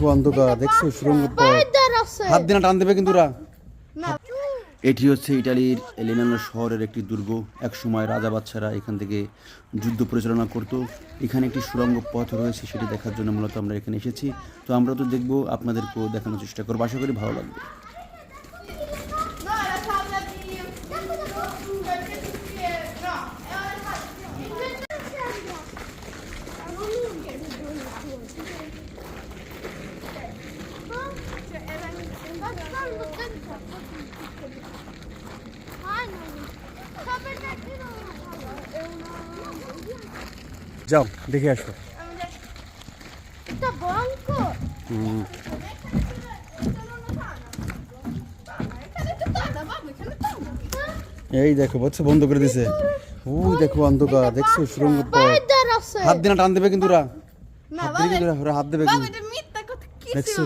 দেখো অন্ধকার, দেখছো সুরঙ্গ পথ। হাত দিয়ে না টান দেবে কিন্তু ওরা। এটি হচ্ছে ইটালির লেনানো শহরের একটি দুর্গ। এক সময় রাজা বাচ্চারা এখান থেকে যুদ্ধ পরিচালনা করত। এখানে একটি সুড়ঙ্গ পথ রয়েছে, সেটি দেখার জন্য মূলত আমরা এখানে এসেছি। তো আমরা তো দেখবো, আপনাদেরকেও দেখানোর চেষ্টা করবো, আশা করি ভালো লাগবে। যাও দেখে আসো। এই দেখো বুঝছো, বন্ধ করে দিছে। ওই দেখো অন্ধকার, দেখছো সুরঙ্গ পথ। হাত দিয়ে না টান দেবে কিন্তু ওরা। হাত দিয়ে কিন্তু ওরা হাত দেবে কিন্তু। দেখছো।